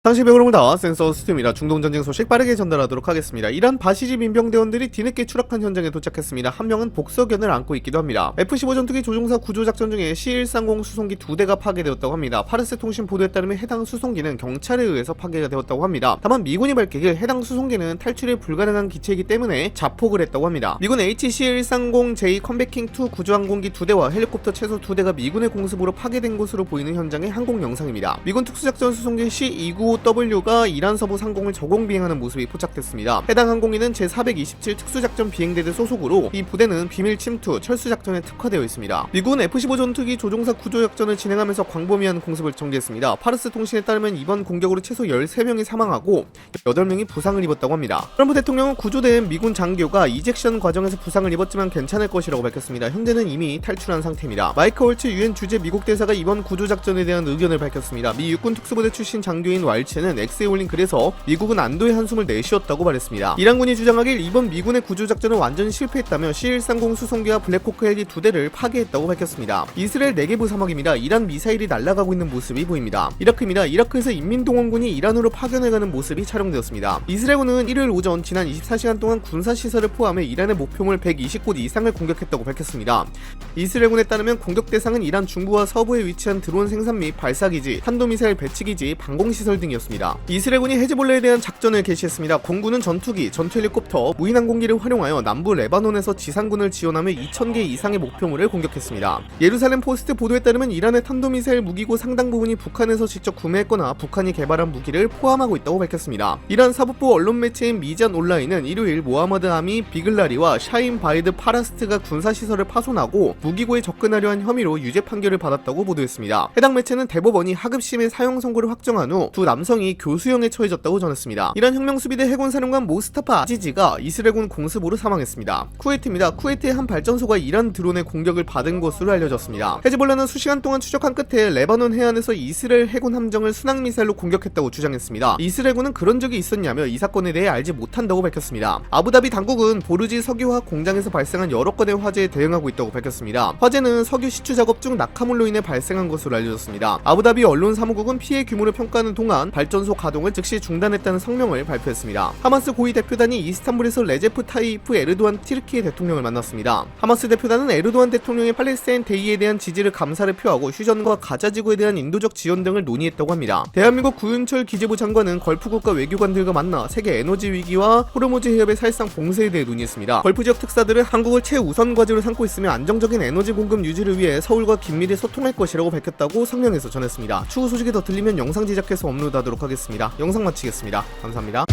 상시 배우롱다 센서 스팀이라 중동전쟁 소식 빠르게 전달하도록 하겠습니다. 이란 바시지 민병대원들이 뒤늦게 추락한 현장에 도착했습니다. 한 명은 복서견을 안고 있기도 합니다. F-15 전투기 조종사 구조작전 중에 C-130 수송기 2대가 파괴되었다고 합니다. 파르스 통신 보도에 따르면 해당 수송기는 경찰에 의해서 파괴가 되었다고 합니다. 다만 미군이 밝히길 해당 수송기는 탈출이 불가능한 기체이기 때문에 자폭을 했다고 합니다. 미군 HC-130J 컴베킹2 구조항공기 2대와 헬리콥터 최소 2대가 미군의 공습으로 파괴된 것으로 보이는 현장의 항공 영상입니다. 미군 특수작전 수송기 C-295W가 이란 서부 상공을 저공 비행하는 모습이 포착됐습니다. 해당 항공기는 제427 특수작전 비행대대 소속으로 이 부대는 비밀 침투, 철수작전에 특화되어 있습니다. 미군 F-15 전투기 조종사 구조작전을 진행하면서 광범위한 공습을 전개했습니다. 파르스 통신에 따르면 이번 공격으로 최소 13명이 사망하고 8명이 부상을 입었다고 합니다. 트럼프 대통령은 구조된 미군 장교가 이젝션 과정에서 부상을 입었지만 괜찮을 것이라고 밝혔습니다. 현재는 이미 탈출한 상태입니다. 마이크 홀츠 유엔 주재 미국 대사가 이번 구조작전에 대한 의견을 밝혔습니다. 미 육군 특수부대 출신 장교인 왈츠는 X에 올린 글에서 미국은 안도의 한숨을 내쉬었다고 말했습니다. 이란군이 주장하길 이번 미군의 구조작전은 완전히 실패했다며 C-130 수송기와 블랙호크 헬기 2대를 파괴했다고 밝혔습니다. 이스라엘 네게브 사막입니다. 이란 미사일이 날아가고 있는 모습이 보입니다. 이라크입니다. 이라크에서 인민동원군이 이란으로 파견해가는 모습이 촬영되었습니다. 이스라엘군은 일요일 오전 지난 24시간 동안 군사시설을 포함해 이란의 목표물 120곳 이상을 공격했다고 밝혔습니다. 이스라엘군에 따르면 공격 대상은 이란 중부와 서부에 위치한 드론 생산 및 발사기지, 탄도미사일 배치기지, 방공시설 등이었습니다. 이스라엘군이 헤즈볼라에 대한 작전을 개시했습니다. 공군은 전투기, 전투헬리콥터, 무인항공기를 활용하여 남부 레바논에서 지상군을 지원하며 2000개 이상의 목표물을 공격했습니다. 예루살렘 포스트 보도에 따르면 이란의 탄도미사일 무기고 상당 부분이 북한에서 직접 구매했거나 북한이 개발한 무기를 포함하고 있다고 밝혔습니다. 이란 사법부 언론 매체인 미잔 온라인은 일요일 모하머드 아미 비글라리와 샤인 바이드 파라스트가 군사시설을 파손하고 무기고에 접근하려 한 혐의로 유죄 판결을 받았다고 보도했습니다. 해당 매체는 대법원이 하급심의 사형 선고를 확정한 후 두 남성이 교수형에 처해졌다고 전했습니다. 이란 혁명수비대 해군사령관 모스타파 아지지가 이스라엘군 공습으로 사망했습니다. 쿠웨이트입니다. 쿠웨이트의 한 발전소가 이란 드론의 공격을 받은 것으로 알려졌습니다. 헤즈볼라는 수시간 동안 추적한 끝에 레바논 해안에서 이스라엘 해군 함정을 순항미사일로 공격했다고 주장했습니다. 이스라엘군은 그런 적이 있었냐며 이 사건에 대해 알지 못한다고 밝혔습니다. 아부다비 당국은 보르지 석유화학 공장에서 발생한 여러 건의 화재에 대응하고 있다고 밝혔습니다. 화재는 석유 시추 작업 중 낙하물로 인해 발생한 것으로 알려졌습니다. 아부다비 언론 사무국은 피해 규모를 평가하는 동안 발전소 가동을 즉시 중단했다는 성명을 발표했습니다. 하마스 고위 대표단이 이스탄불에서 레제프 타이프 에르도안 티르키예 대통령을 만났습니다. 하마스 대표단은 에르도안 대통령의 팔레스타인 대의에 대한 지지를 감사를 표하고 휴전과 가자지구에 대한 인도적 지원 등을 논의했다고 합니다. 대한민국 구윤철 기재부 장관은 걸프국가 외교관들과 만나 세계 에너지 위기와 호르무즈 해협의 사실상 봉쇄에 대해 논의했습니다. 걸프 지역 특사들은 한국을 최우선 과제로 삼고 있으며 안정적인 에너지 공급 유지를 위해 서울과 긴밀히 소통할 것이라고 밝혔다고 성명에서 전했습니다. 추후 소식이 더 들리면 영상 제작해서 업로드하도록 하겠습니다. 영상 마치겠습니다. 감사합니다.